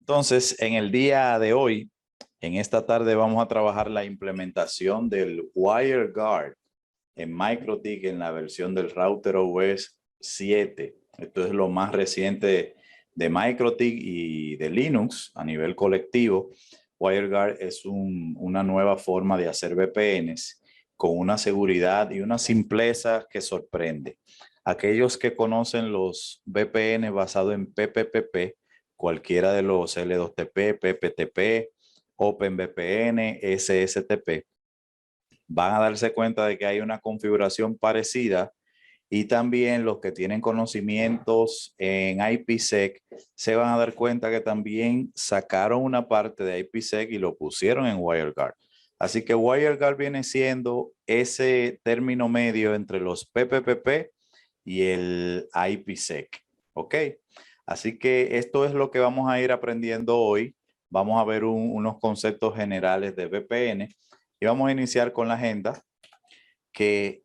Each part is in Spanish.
Entonces, en el día de hoy, en esta tarde vamos a trabajar la implementación del WireGuard en MikroTik en la versión del router OS 7. Esto es lo más reciente de MikroTik y de Linux a nivel colectivo. WireGuard es una nueva forma de hacer VPNs con una seguridad y una simpleza que sorprende. Aquellos que conocen los VPN basados en PPPP, cualquiera de los L2TP, PPTP, OpenVPN, SSTP, van a darse cuenta de que hay una configuración parecida, y también los que tienen conocimientos en IPsec se van a dar cuenta que también sacaron una parte de IPsec y lo pusieron en WireGuard. Así que WireGuard viene siendo ese término medio entre los PPPP y el IPsec. ¿Ok? Así que esto es lo que vamos a ir aprendiendo hoy. Vamos a ver unos conceptos generales de VPN y vamos a iniciar con la agenda que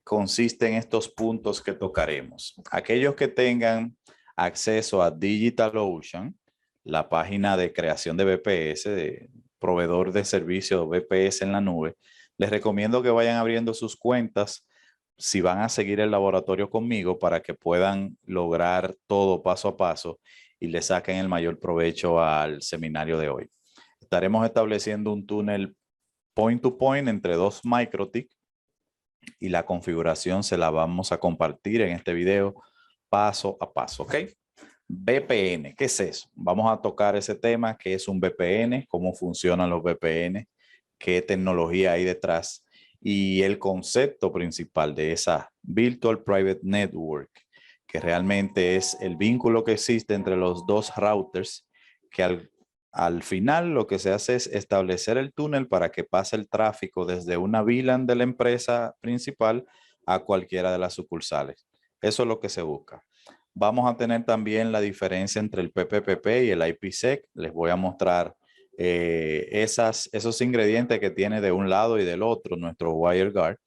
consiste en estos puntos que tocaremos. Aquellos que tengan acceso a DigitalOcean, la página de creación de VPS, de proveedor de servicios VPS en la nube, les recomiendo que vayan abriendo sus cuentas si van a seguir el laboratorio conmigo para que puedan lograr todo paso a paso y le saquen el mayor provecho al seminario de hoy. Estaremos estableciendo un túnel point to point entre dos MikroTik y la configuración se la vamos a compartir en este video paso a paso, ¿ok? VPN, ¿qué es eso? Vamos a tocar ese tema, ¿qué es un VPN? ¿Cómo funcionan los VPN? ¿Qué tecnología hay detrás? Y el concepto principal de esa Virtual Private Network, que realmente es el vínculo que existe entre los dos routers, que al final lo que se hace es establecer el túnel para que pase el tráfico desde una VLAN de la empresa principal a cualquiera de las sucursales. Eso es lo que se busca. Vamos a tener también la diferencia entre el PPPP y el IPsec. Les voy a mostrar esos ingredientes que tiene de un lado y del otro nuestro WireGuard.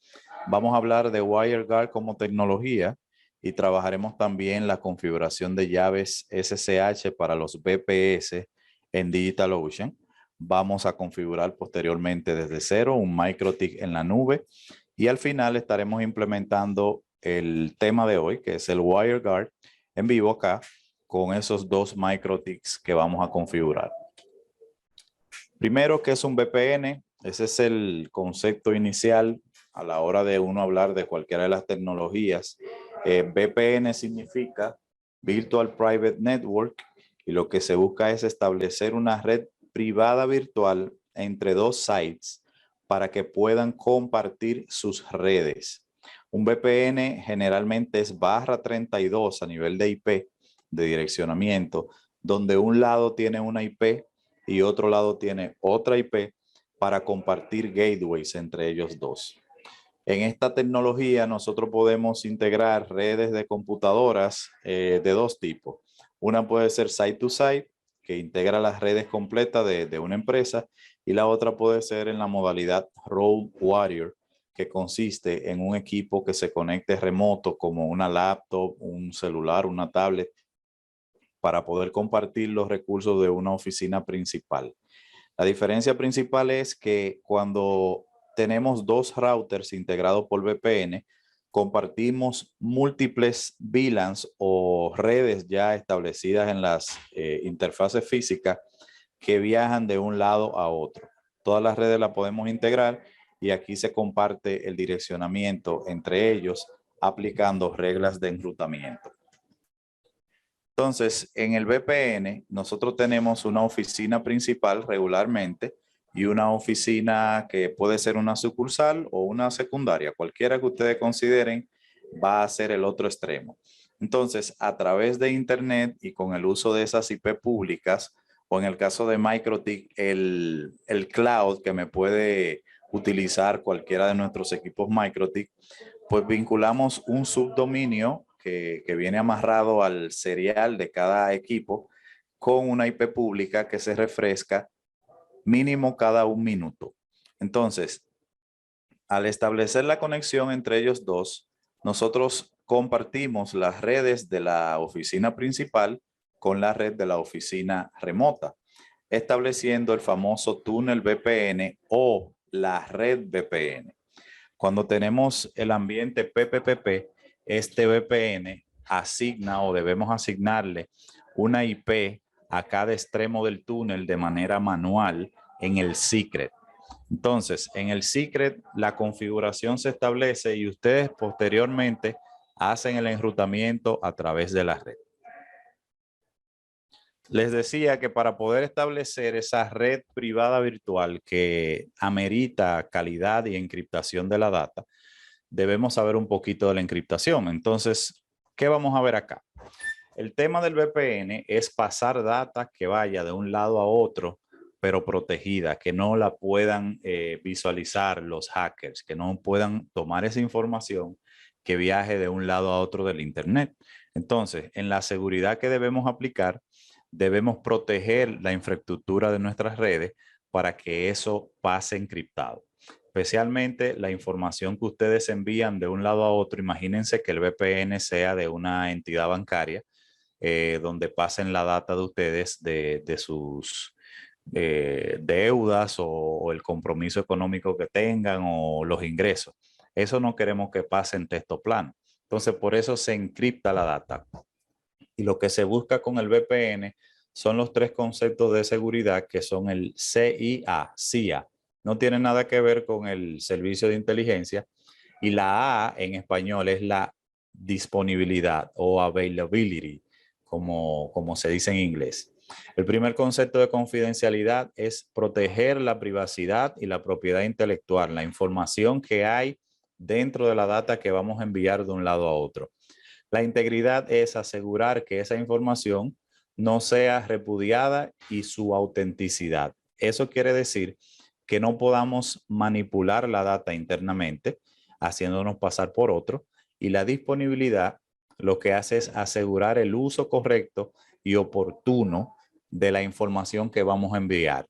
Vamos a hablar de WireGuard como tecnología y trabajaremos también la configuración de llaves SSH para los VPS en DigitalOcean. Vamos a configurar posteriormente desde cero un MikroTik en la nube y al final estaremos implementando el tema de hoy, que es el WireGuard en vivo acá con esos dos MikroTiks que vamos a configurar. Primero, ¿qué es un VPN? Ese es el concepto inicial a la hora de uno hablar de cualquiera de las tecnologías. VPN significa Virtual Private Network y lo que se busca es establecer una red privada virtual entre dos sites para que puedan compartir sus redes. Un VPN generalmente es /32 a nivel de IP, de direccionamiento, donde un lado tiene una IP y otro lado tiene otra IP para compartir gateways entre ellos dos. En esta tecnología nosotros podemos integrar redes de computadoras de dos tipos. Una puede ser site to site, que integra las redes completas de una empresa, y la otra puede ser en la modalidad Road Warrior, que consiste en un equipo que se conecte remoto como una laptop, un celular, una tablet, para poder compartir los recursos de una oficina principal. La diferencia principal es que cuando tenemos dos routers integrados por VPN, compartimos múltiples VLANs o redes ya establecidas en las interfaces físicas que viajan de un lado a otro. Todas las redes las podemos integrar y aquí se comparte el direccionamiento entre ellos aplicando reglas de enrutamiento. Entonces, en el VPN, nosotros tenemos una oficina principal regularmente y una oficina que puede ser una sucursal o una secundaria. Cualquiera que ustedes consideren va a ser el otro extremo. Entonces, a través de Internet y con el uso de esas IP públicas, o en el caso de MikroTik, el cloud que me puede utilizar cualquiera de nuestros equipos MikroTik, pues vinculamos un subdominio que viene amarrado al serial de cada equipo con una IP pública que se refresca mínimo cada 1 minuto. Entonces, al establecer la conexión entre ellos dos, nosotros compartimos las redes de la oficina principal con la red de la oficina remota. estableciendo el famoso túnel VPN o la red VPN. Cuando tenemos el ambiente PPPP, este VPN asigna o debemos asignarle una IP a cada extremo del túnel de manera manual en el secret. Entonces, en el secret la configuración se establece y ustedes posteriormente hacen el enrutamiento a través de la red. Les decía que para poder establecer esa red privada virtual que amerita calidad y encriptación de la data, debemos saber un poquito de la encriptación. Entonces, ¿qué vamos a ver acá? El tema del VPN es pasar data que vaya de un lado a otro, pero protegida, que no la puedan visualizar los hackers, que no puedan tomar esa información que viaje de un lado a otro del Internet. Entonces, en la seguridad que debemos aplicar, debemos proteger la infraestructura de nuestras redes para que eso pase encriptado. Especialmente la información que ustedes envían de un lado a otro. Imagínense que el VPN sea de una entidad bancaria donde pasen la data de ustedes de sus deudas o el compromiso económico que tengan o los ingresos. Eso no queremos que pase en texto plano. Entonces, por eso se encripta la data. Y lo que se busca con el VPN son los tres conceptos de seguridad que son el CIA. No tiene nada que ver con el servicio de inteligencia. Y la A en español es la disponibilidad o availability, como se dice en inglés. El primer concepto de confidencialidad es proteger la privacidad y la propiedad intelectual, la información que hay dentro de la data que vamos a enviar de un lado a otro. La integridad es asegurar que esa información no sea repudiada y su autenticidad. Eso quiere decir que no podamos manipular la data internamente, haciéndonos pasar por otro. Y la disponibilidad lo que hace es asegurar el uso correcto y oportuno de la información que vamos a enviar.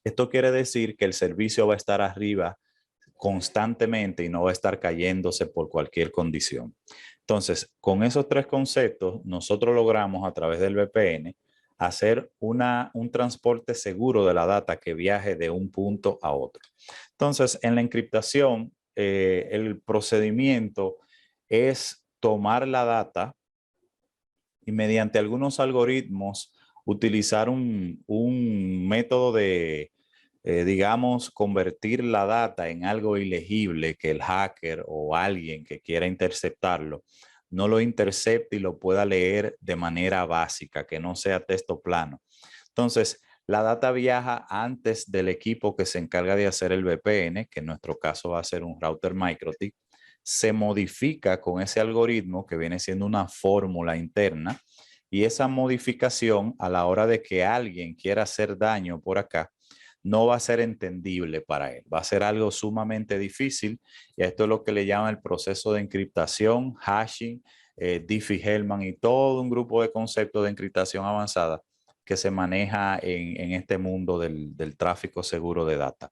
Esto quiere decir que el servicio va a estar arriba constantemente y no va a estar cayéndose por cualquier condición. Entonces, con esos tres conceptos, nosotros logramos a través del VPN hacer un transporte seguro de la data que viaje de un punto a otro. Entonces, en la encriptación, el procedimiento es tomar la data y mediante algunos algoritmos utilizar un método de digamos, convertir la data en algo ilegible que el hacker o alguien que quiera interceptarlo no lo intercepte y lo pueda leer de manera básica, que no sea texto plano. Entonces, la data viaja antes del equipo que se encarga de hacer el VPN, que en nuestro caso va a ser un router MikroTik, se modifica con ese algoritmo que viene siendo una fórmula interna y esa modificación a la hora de que alguien quiera hacer daño por acá, no va a ser entendible para él. Va a ser algo sumamente difícil y esto es lo que le llama el proceso de encriptación, hashing, Diffie-Hellman y todo un grupo de conceptos de encriptación avanzada que se maneja en este mundo del tráfico seguro de data.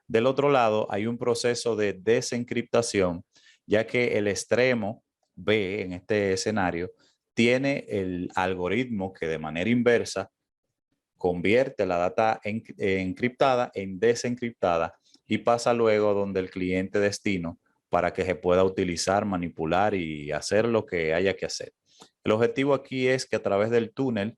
Del otro lado, hay un proceso de desencriptación, ya que el extremo B en este escenario tiene el algoritmo que de manera inversa convierte la data encriptada en desencriptada y pasa luego donde el cliente destino para que se pueda utilizar, manipular y hacer lo que haya que hacer. El objetivo aquí es que a través del túnel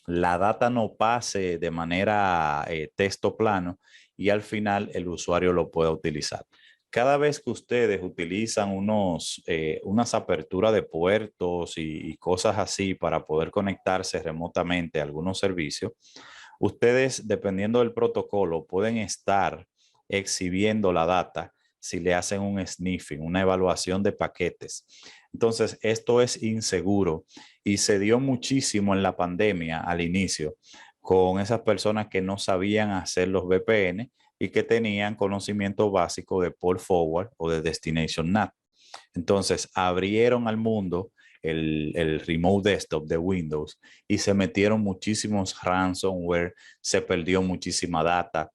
la data no pase de manera texto plano y al final el usuario lo pueda utilizar. Cada vez que ustedes utilizan unas aperturas de puertos y cosas así para poder conectarse remotamente a algunos servicios, ustedes, dependiendo del protocolo, pueden estar exhibiendo la data si le hacen un sniffing, una evaluación de paquetes. Entonces, esto es inseguro y se dio muchísimo en la pandemia al inicio con esas personas que no sabían hacer los VPN y que tenían conocimiento básico de port forward o de destination NAT. Entonces, abrieron al mundo el remote desktop de Windows y se metieron muchísimos ransomware, se perdió muchísima data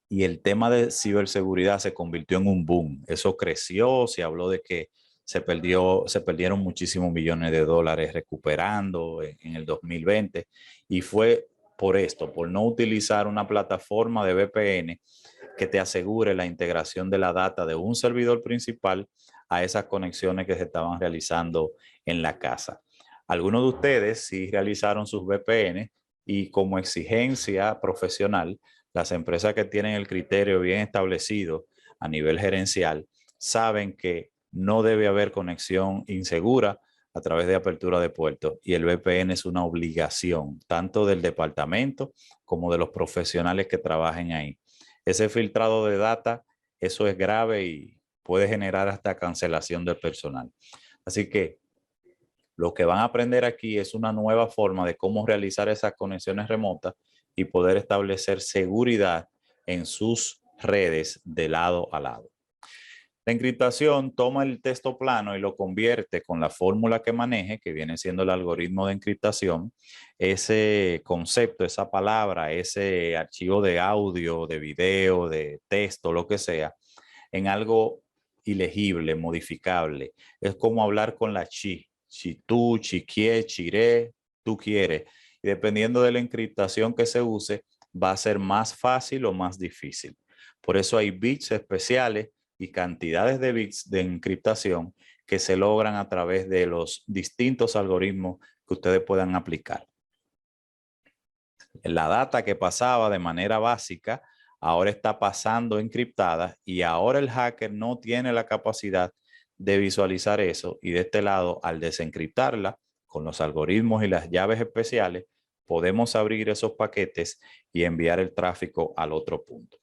y el tema de ciberseguridad se convirtió en un boom. Eso creció, se habló de que se perdieron muchísimos millones de dólares recuperando en el 2020 y fue por esto, por no utilizar una plataforma de VPN que te asegure la integración de la data de un servidor principal a esas conexiones que se estaban realizando en la casa. Algunos de ustedes sí realizaron sus VPN y como exigencia profesional, las empresas que tienen el criterio bien establecido a nivel gerencial saben que no debe haber conexión insegura a través de apertura de puertos y el VPN es una obligación tanto del departamento como de los profesionales que trabajen ahí. Ese filtrado de data, eso es grave y puede generar hasta cancelación del personal. Así que lo que van a aprender aquí es una nueva forma de cómo realizar esas conexiones remotas y poder establecer seguridad en sus redes de lado a lado. La encriptación toma el texto plano y lo convierte con la fórmula que maneje, que viene siendo el algoritmo de encriptación, ese concepto, esa palabra, ese archivo de audio, de video, de texto, lo que sea, en algo ilegible, modificable. Es como hablar con la chi. Si tú, chi quiere, chiré, tú quieres. Y dependiendo de la encriptación que se use, va a ser más fácil o más difícil. Por eso hay bits especiales y cantidades de bits de encriptación que se logran a través de los distintos algoritmos que ustedes puedan aplicar. La data que pasaba de manera básica ahora está pasando encriptada y ahora el hacker no tiene la capacidad de visualizar eso y de este lado, al desencriptarla con los algoritmos y las llaves especiales, podemos abrir esos paquetes y enviar el tráfico al otro punto.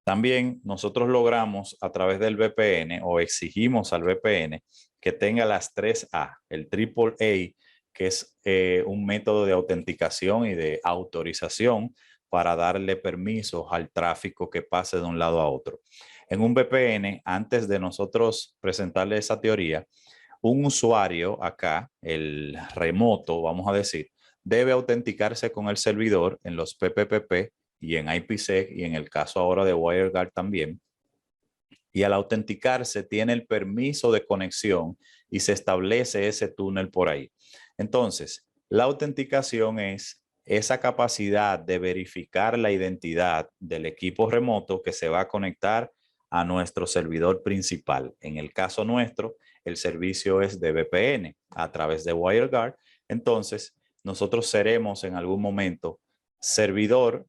También nosotros logramos a través del VPN o exigimos al VPN que tenga las 3A, el AAA, que es un método de autenticación y de autorización para darle permisos al tráfico que pase de un lado a otro. En un VPN, antes de nosotros presentarle esa teoría, un usuario acá, el remoto, vamos a decir, debe autenticarse con el servidor en los PPPP y en IPsec y en el caso ahora de WireGuard también. Y al autenticarse tiene el permiso de conexión y se establece ese túnel por ahí. Entonces, la autenticación es esa capacidad de verificar la identidad del equipo remoto que se va a conectar a nuestro servidor principal. En el caso nuestro, el servicio es de VPN a través de WireGuard. Entonces, nosotros seremos en algún momento servidor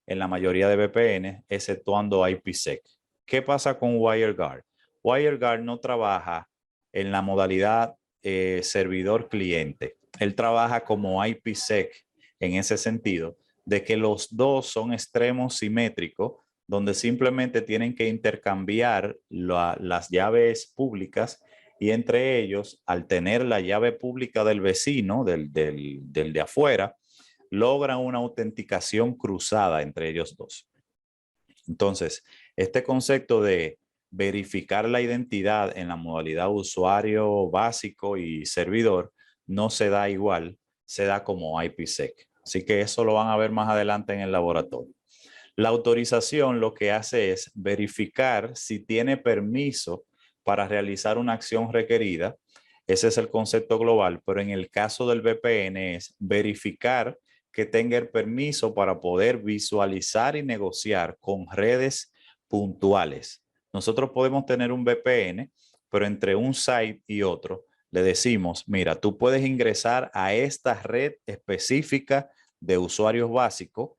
en la mayoría de VPN, exceptuando IPsec. ¿Qué pasa con WireGuard? WireGuard no trabaja en la modalidad servidor-cliente. Él trabaja como IPsec en ese sentido, de que los dos son extremos simétricos, donde simplemente tienen que intercambiar las llaves públicas y entre ellos, al tener la llave pública del vecino, del de afuera, logran una autenticación cruzada entre ellos dos. Entonces, este concepto de verificar la identidad en la modalidad usuario básico y servidor no se da igual, se da como IPsec. Así que eso lo van a ver más adelante en el laboratorio. La autorización lo que hace es verificar si tiene permiso para realizar una acción requerida. Ese es el concepto global, pero en el caso del VPN es verificar que tenga el permiso para poder visualizar y negociar con redes puntuales. Nosotros podemos tener un VPN, pero entre un site y otro le decimos, mira, tú puedes ingresar a esta red específica de usuarios básicos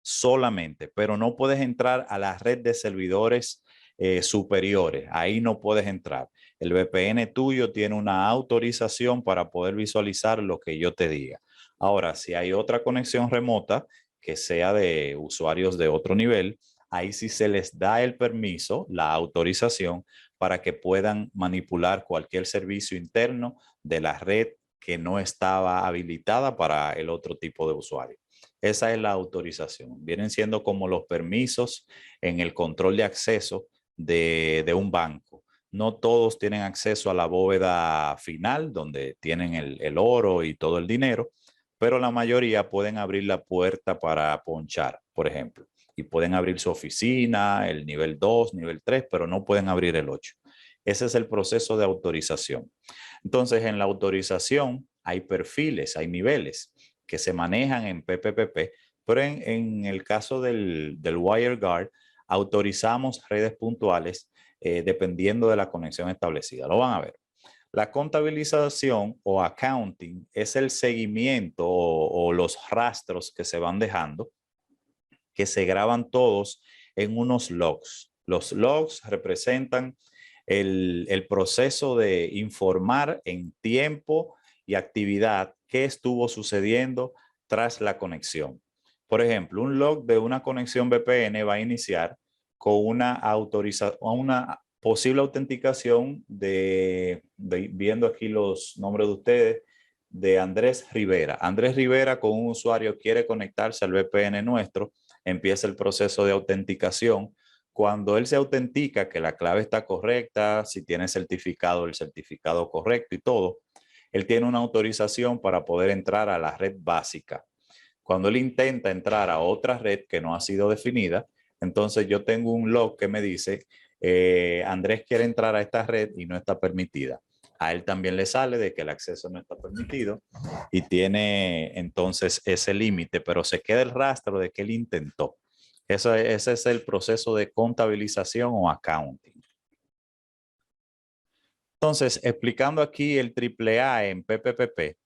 solamente, pero no puedes entrar a la red de servidores superiores. Ahí no puedes entrar. El VPN tuyo tiene una autorización para poder visualizar lo que yo te diga. Ahora, si hay otra conexión remota que sea de usuarios de otro nivel, ahí sí se les da el permiso, la autorización para que puedan manipular cualquier servicio interno de la red que no estaba habilitada para el otro tipo de usuario. Esa es la autorización. Vienen siendo como los permisos en el control de acceso de un banco. No todos tienen acceso a la bóveda final, donde tienen el oro y todo el dinero, pero la mayoría pueden abrir la puerta para ponchar, por ejemplo, y pueden abrir su oficina, el nivel 2, nivel 3, pero no pueden abrir el 8. Ese es el proceso de autorización. Entonces, en la autorización hay perfiles, hay niveles que se manejan en PPPP, pero en el caso del WireGuard, autorizamos redes puntuales dependiendo de la conexión establecida. Lo van a ver. La contabilización o accounting es el seguimiento o los rastros que se van dejando, que se graban todos en unos logs. Los logs representan el proceso de informar en tiempo y actividad qué estuvo sucediendo tras la conexión. Por ejemplo, un log de una conexión VPN va a iniciar con una posible autenticación viendo aquí los nombres de ustedes, de Andrés Rivera. Andrés Rivera, con un usuario, quiere conectarse al VPN nuestro, empieza el proceso de autenticación. Cuando él se autentica que la clave está correcta, si tiene el certificado correcto y todo, él tiene una autorización para poder entrar a la red básica. Cuando él intenta entrar a otra red que no ha sido definida, entonces yo tengo un log que me dice, Andrés quiere entrar a esta red y no está permitida. A él también le sale de que el acceso no está permitido y tiene entonces ese límite, pero se queda el rastro de que él intentó. Ese es el proceso de contabilización o accounting. Entonces, explicando aquí el AAA en PPPP,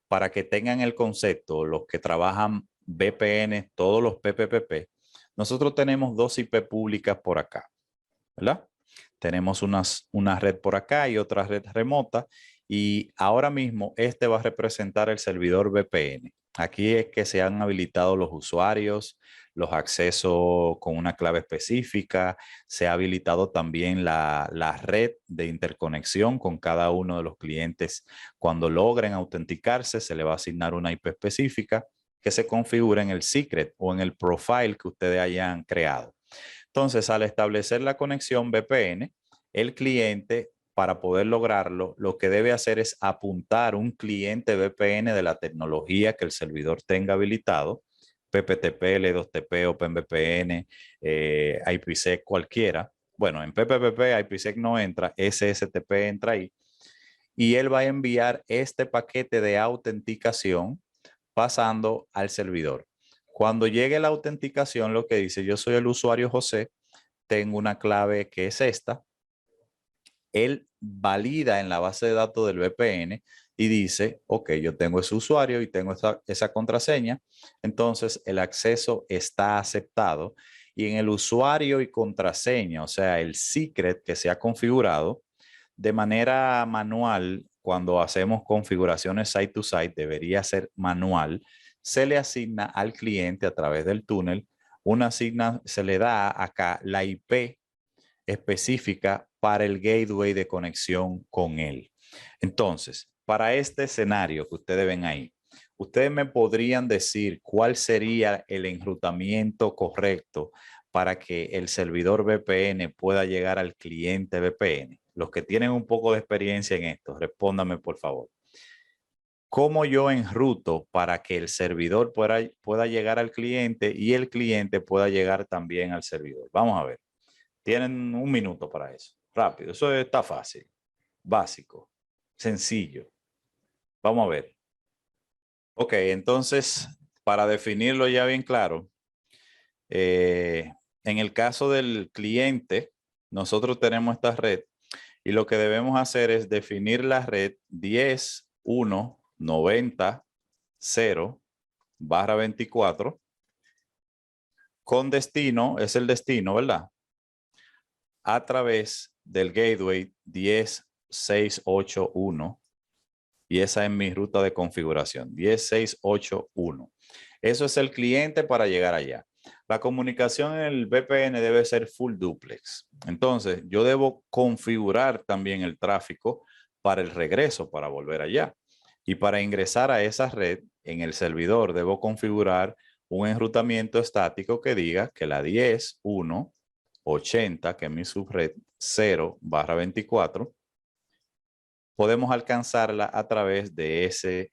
para que tengan el concepto, los que trabajan VPN, todos los PPPP, nosotros tenemos dos IP públicas por acá, ¿verdad? Tenemos una red por acá y otra red remota, y ahora mismo este va a representar el servidor VPN. Aquí es que se han habilitado los usuarios, los accesos con una clave específica, se ha habilitado también la red de interconexión con cada uno de los clientes. Cuando logren autenticarse, se le va a asignar una IP específica que se configura en el secret o en el profile que ustedes hayan creado. Entonces, al establecer la conexión VPN, el cliente, para poder lograrlo, lo que debe hacer es apuntar un cliente VPN de la tecnología que el servidor tenga habilitado, PPTP, L2TP, OpenVPN, IPsec, cualquiera. Bueno, en PPPP, IPsec no entra, SSTP entra ahí. Y él va a enviar este paquete de autenticación pasando al servidor. Cuando llegue la autenticación, lo que dice, yo soy el usuario José, tengo una clave que es esta. Él valida en la base de datos del VPN y dice, ok, yo tengo ese usuario y tengo esa contraseña. Entonces, el acceso está aceptado. Y en el usuario y contraseña, o sea, el secret que se ha configurado, de manera manual, cuando hacemos configuraciones site to site, debería ser manual, se le asigna al cliente a través del túnel, se le da acá la IP específica para el gateway de conexión con él. Entonces, para este escenario que ustedes ven ahí, ustedes me podrían decir cuál sería el enrutamiento correcto para que el servidor VPN pueda llegar al cliente VPN. Los que tienen un poco de experiencia en esto, respóndame por favor. ¿Cómo yo enruto para que el servidor pueda llegar al cliente y el cliente pueda llegar también al servidor? Vamos a ver. Tienen un minuto para eso. Rápido. Eso está fácil. Básico. Sencillo. Vamos a ver. Ok, entonces, para definirlo ya bien claro, en el caso del cliente, nosotros tenemos esta red y lo que debemos hacer es definir la red 10.1.90.0/24 con destino, es el destino, ¿verdad? A través del gateway 10.681 y esa es mi ruta de configuración 10.681. Eso es el cliente para llegar allá. La comunicación en el VPN debe ser full duplex. Entonces, yo debo configurar también el tráfico para el regreso, para volver allá. Y para ingresar a esa red en el servidor, debo configurar un enrutamiento estático que diga que la 10.1.80, que es mi subred 0/24, podemos alcanzarla a través de ese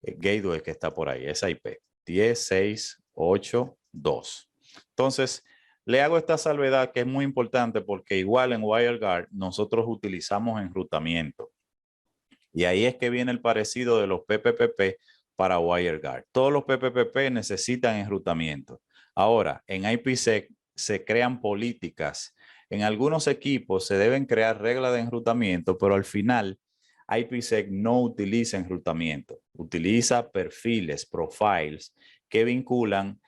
gateway que está por ahí, esa IP, 10.682. Entonces, le hago esta salvedad que es muy importante porque igual en WireGuard nosotros utilizamos enrutamiento. Y ahí es que viene el parecido de los PPPP para WireGuard. Todos los PPPP necesitan enrutamiento. Ahora, en IPsec se crean políticas. En algunos equipos se deben crear reglas de enrutamiento, pero al final IPsec no utiliza enrutamiento. Utiliza perfiles, profiles, que vinculan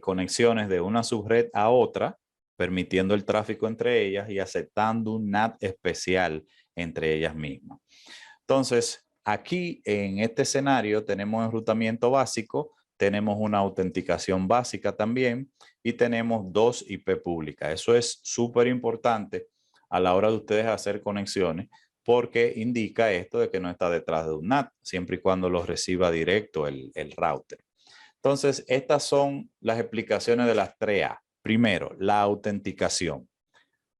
conexiones de una subred a otra, permitiendo el tráfico entre ellas y aceptando un NAT especial entre ellas mismas. Entonces, aquí en este escenario tenemos enrutamiento básico, tenemos una autenticación básica también y tenemos 2 IP públicas. Eso es súper importante a la hora de ustedes hacer conexiones porque indica esto de que no está detrás de un NAT, siempre y cuando lo reciba directo el router. Entonces, estas son las explicaciones de las 3A. Primero, la autenticación.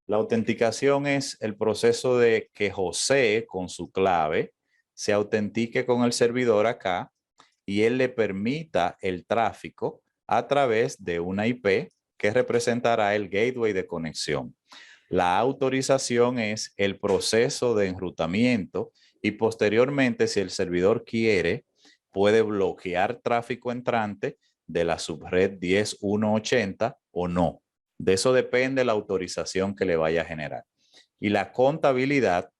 La autenticación es el proceso de que José, con su clave, se autentique con el servidor acá y él le permita el tráfico a través de una IP que representará el gateway de conexión. La autorización es el proceso de enrutamiento y posteriormente, si el servidor quiere, puede bloquear tráfico entrante de la subred 10.1.80 o no. De eso depende la autorización que le vaya a generar. Y la contabilidad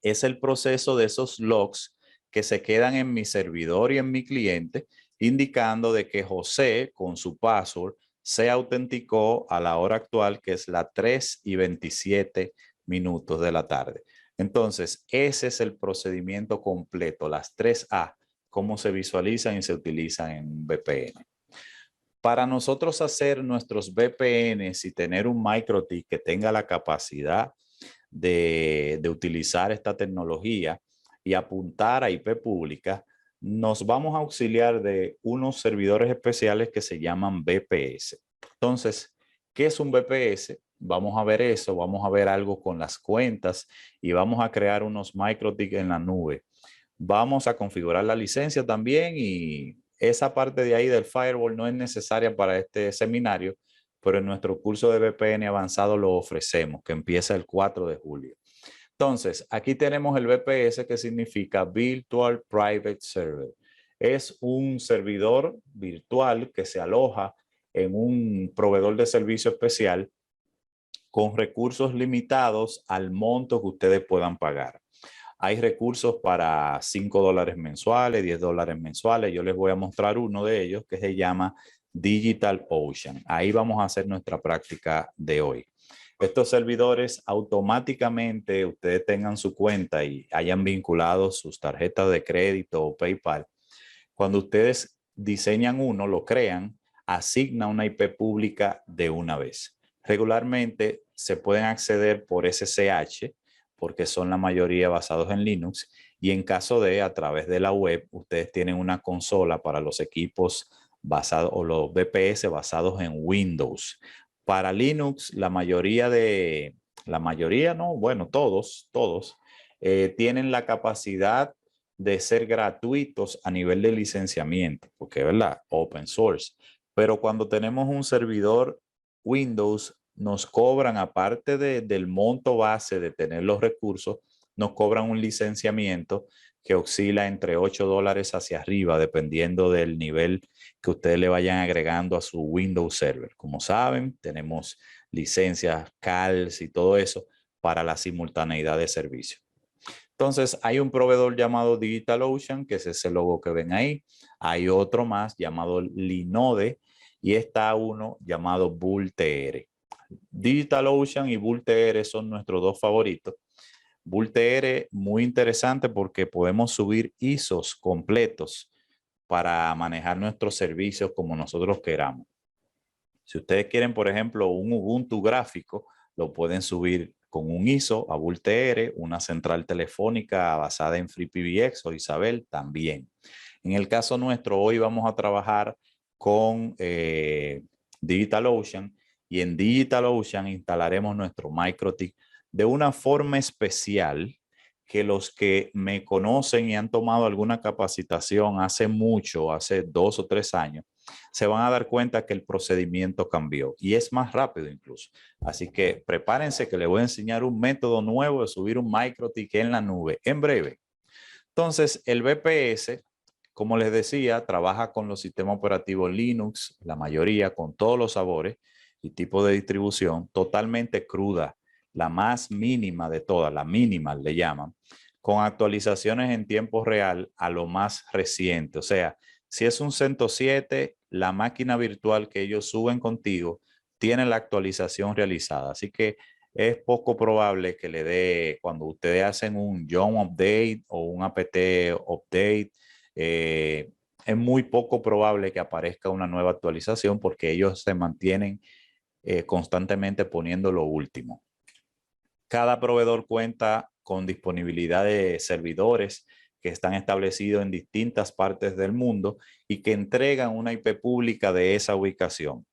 es el proceso de esos logs que se quedan en mi servidor y en mi cliente, indicando de que José, con su password, se autenticó a la hora actual, que es la 3:27 de la tarde. Entonces, ese es el procedimiento completo, las 3A, cómo se visualizan y se utilizan en VPN. Para nosotros hacer nuestros VPNs y tener un MikroTik que tenga la capacidad de utilizar esta tecnología y apuntar a IP pública, nos vamos a auxiliar de unos servidores especiales que se llaman VPS. Entonces, ¿qué es un VPS? Vamos a ver eso, vamos a ver algo con las cuentas y vamos a crear unos MikroTik en la nube. Vamos a configurar la licencia también y esa parte de ahí del firewall no es necesaria para este seminario, pero en nuestro curso de VPN avanzado lo ofrecemos, que empieza el 4 de julio. Entonces, aquí tenemos el VPS, que significa Virtual Private Server. Es un servidor virtual que se aloja en un proveedor de servicio especial con recursos limitados al monto que ustedes puedan pagar. Hay recursos para $5 mensuales, $10 mensuales. Yo les voy a mostrar uno de ellos que se llama DigitalOcean. Ahí vamos a hacer nuestra práctica de hoy. Estos servidores automáticamente ustedes tengan su cuenta y hayan vinculado sus tarjetas de crédito o PayPal. Cuando ustedes diseñan uno, lo crean, asigna una IP pública de una vez. Regularmente se pueden acceder por SSH, porque son la mayoría basados en Linux, y en caso de a través de la web, ustedes tienen una consola para los equipos basados o los VPS basados en Windows. Para Linux, la mayoría no, bueno, todos tienen la capacidad de ser gratuitos a nivel de licenciamiento, porque es verdad, open source. Pero cuando tenemos un servidor Windows, nos cobran, aparte del monto base de tener los recursos, nos cobran un licenciamiento que oscila entre $8 hacia arriba, dependiendo del nivel que ustedes le vayan agregando a su Windows Server. Como saben, tenemos licencias CALS y todo eso para la simultaneidad de servicio. Entonces, hay un proveedor llamado DigitalOcean, que es ese logo que ven ahí. Hay otro más llamado Linode y está uno llamado BullTR. DigitalOcean y BullTR son nuestros dos favoritos. BullTR muy interesante porque podemos subir ISOs completos para manejar nuestros servicios como nosotros queramos. Si ustedes quieren, por ejemplo, un Ubuntu gráfico, lo pueden subir con un ISO a BullTR, una central telefónica basada en FreePBX o Isabel también. En el caso nuestro, hoy vamos a trabajar con DigitalOcean y en DigitalOcean instalaremos nuestro MikroTik de una forma especial que los que me conocen y han tomado alguna capacitación hace mucho, hace 2 o 3 años, se van a dar cuenta que el procedimiento cambió y es más rápido incluso. Así que prepárense que les voy a enseñar un método nuevo de subir un MikroTik en la nube en breve. Entonces, el VPS, como les decía, trabaja con los sistemas operativos Linux, la mayoría con todos los sabores y tipos de distribución, totalmente cruda, la más mínima de todas, la mínima le llaman, con actualizaciones en tiempo real a lo más reciente. O sea, si es un CentOS 7, la máquina virtual que ellos suben contigo tiene la actualización realizada. Así que es poco probable que le dé, cuando ustedes hacen un Young Update o un apt update, es muy poco probable que aparezca una nueva actualización porque ellos se mantienen constantemente poniendo lo último. Cada proveedor cuenta con disponibilidad de servidores que están establecidos en distintas partes del mundo y que entregan una IP pública de esa ubicación.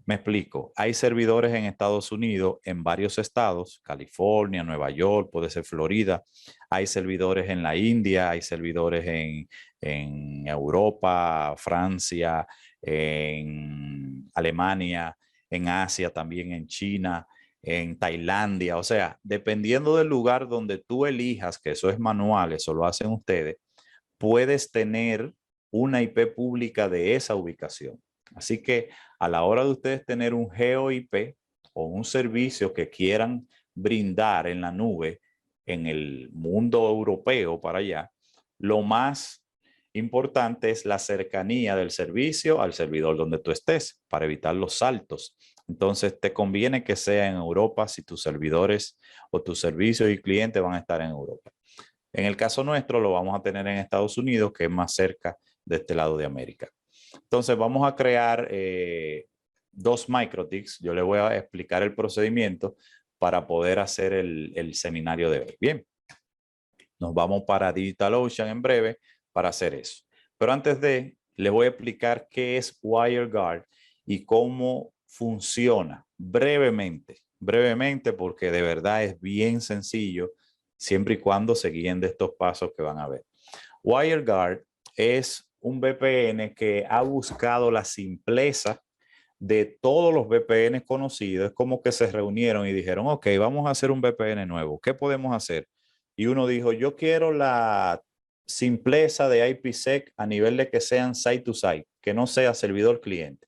Me explico, hay servidores en Estados Unidos, en varios estados, California, Nueva York, puede ser Florida, hay servidores en la India, hay servidores en Europa, Francia, en Alemania, en Asia, también en China, en Tailandia. O sea, dependiendo del lugar donde tú elijas, que eso es manual, eso lo hacen ustedes, puedes tener una IP pública de esa ubicación. Así que a la hora de ustedes tener un GeoIP o un servicio que quieran brindar en la nube en el mundo europeo para allá, lo más importante es la cercanía del servicio al servidor donde tú estés para evitar los saltos. Entonces te conviene que sea en Europa si tus servidores o tus servicios y clientes van a estar en Europa. En el caso nuestro lo vamos a tener en Estados Unidos, que es más cerca de este lado de América. Entonces vamos a crear dos MikroTiks. Yo les voy a explicar el procedimiento para poder hacer el seminario de hoy. Bien, nos vamos para DigitalOcean en breve para hacer eso. Pero antes de, les voy a explicar qué es WireGuard y cómo funciona brevemente, porque de verdad es bien sencillo, siempre y cuando se guíen de estos pasos que van a ver. WireGuard es un VPN que ha buscado la simpleza de todos los VPN conocidos. Es como que se reunieron y dijeron, ok, vamos a hacer un VPN nuevo. ¿Qué podemos hacer? Y uno dijo, yo quiero la simpleza de IPsec a nivel de que sean site to site, que no sea servidor cliente.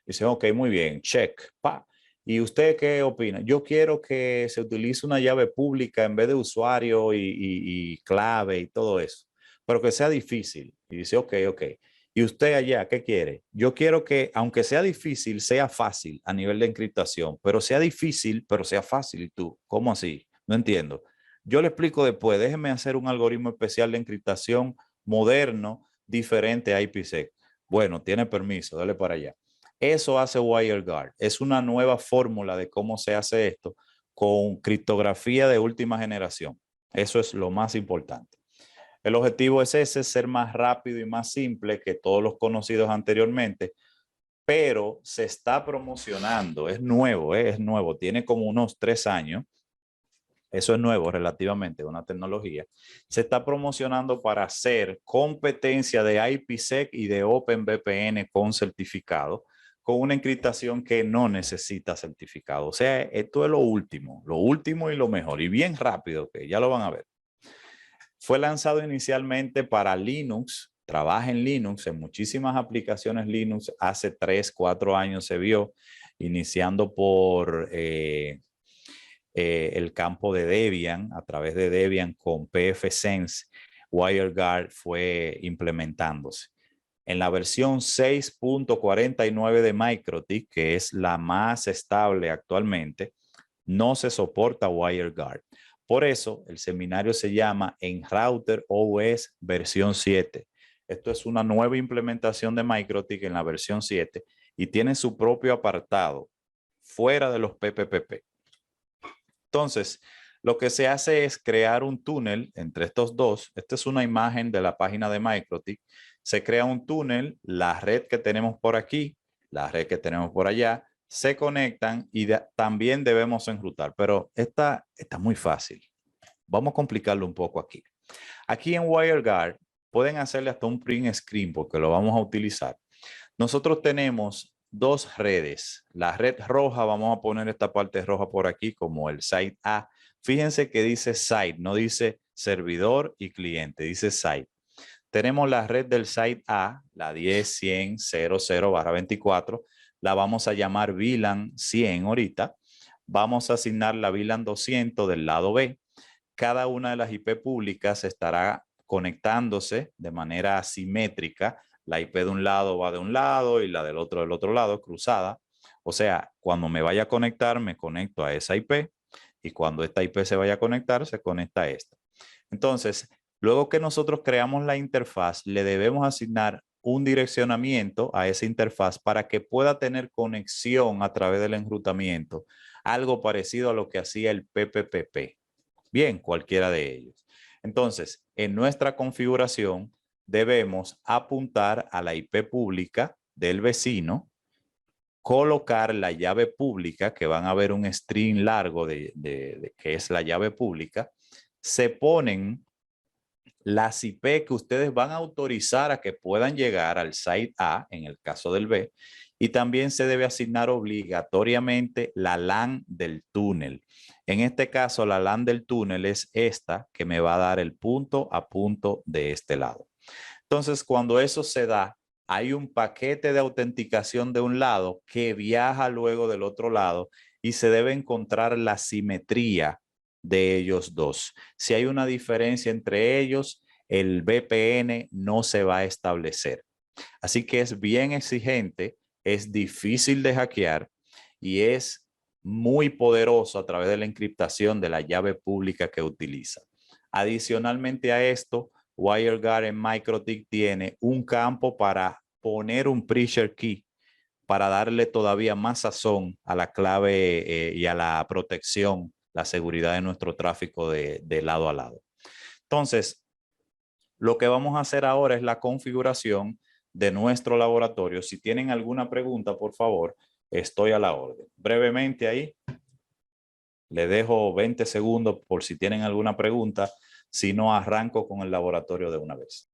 Dicen, ok, muy bien, check, pa. ¿Y usted qué opina? Yo quiero que se utilice una llave pública en vez de usuario y clave y todo eso, pero que sea difícil. Y dice, ok. ¿Y usted allá qué quiere? Yo quiero que, aunque sea difícil, sea fácil a nivel de encriptación, pero sea difícil, pero sea fácil. ¿Y tú? ¿Cómo así? No entiendo. Yo le explico después. Déjeme hacer un algoritmo especial de encriptación moderno, diferente a IPsec. Bueno, tiene permiso, dale para allá. Eso hace WireGuard. Es una nueva fórmula de cómo se hace esto con criptografía de última generación. Eso es lo más importante. El objetivo es ese, ser más rápido y más simple que todos los conocidos anteriormente, pero se está promocionando. Es nuevo. Tiene como unos 3 años. Eso es nuevo relativamente, una tecnología. Se está promocionando para hacer competencia de IPsec y de OpenVPN con certificado, con una encriptación que no necesita certificado. O sea, esto es lo último y lo mejor, y bien rápido, que ya lo van a ver. Fue lanzado inicialmente para Linux, trabaja en Linux, en muchísimas aplicaciones Linux. Hace 3, 4 años se vio, iniciando por el campo de Debian, a través de Debian con pfSense, WireGuard fue implementándose. En la versión 6.49 de MikroTik, que es la más estable actualmente, no se soporta WireGuard. Por eso el seminario se llama En Router OS versión 7. Esto es una nueva implementación de MikroTik en la versión 7 y tiene su propio apartado fuera de los PPPP. Entonces, lo que se hace es crear un túnel entre estos dos. Esta es una imagen de la página de MikroTik. Se crea un túnel, la red que tenemos por aquí, la red que tenemos por allá, se conectan y también debemos enrutar. Pero esta está muy fácil. Vamos a complicarlo un poco aquí. Aquí en WireGuard pueden hacerle hasta un print screen porque lo vamos a utilizar. Nosotros tenemos dos redes. La red roja, vamos a poner esta parte roja por aquí como el site A. Fíjense que dice site, no dice servidor y cliente, dice site. Tenemos la red del site A, la 10.100.00/24. La vamos a llamar VLAN 100 ahorita. Vamos a asignar la VLAN 200 del lado B. Cada una de las IP públicas estará conectándose de manera asimétrica. La IP de un lado va de un lado y la del otro lado, cruzada. O sea, cuando me vaya a conectar, me conecto a esa IP y cuando esta IP se vaya a conectar, se conecta a esta. Entonces, luego que nosotros creamos la interfaz, le debemos asignar un direccionamiento a esa interfaz para que pueda tener conexión a través del enrutamiento, algo parecido a lo que hacía el PPPP. Bien, cualquiera de ellos. Entonces, en nuestra configuración debemos apuntar a la IP pública del vecino, colocar la llave pública, que van a ver un string largo de que es la llave pública, se ponen las IP que ustedes van a autorizar a que puedan llegar al site A, en el caso del B, y también se debe asignar obligatoriamente la LAN del túnel. En este caso, la LAN del túnel es esta que me va a dar el punto a punto de este lado. Entonces, cuando eso se da, hay un paquete de autenticación de un lado que viaja luego del otro lado y se debe encontrar la simetría de ellos dos. Si hay una diferencia entre ellos, el VPN no se va a establecer. Así que es bien exigente, es difícil de hackear y es muy poderoso a través de la encriptación de la llave pública que utiliza. Adicionalmente a esto, WireGuard en MikroTik tiene un campo para poner un pressure key para darle todavía más sazón a la clave y a la protección, la seguridad de nuestro tráfico de lado a lado. Entonces, lo que vamos a hacer ahora es la configuración de nuestro laboratorio. Si tienen alguna pregunta, por favor, estoy a la orden. Brevemente ahí, le dejo 20 segundos por si tienen alguna pregunta. Si no, arranco con el laboratorio de una vez.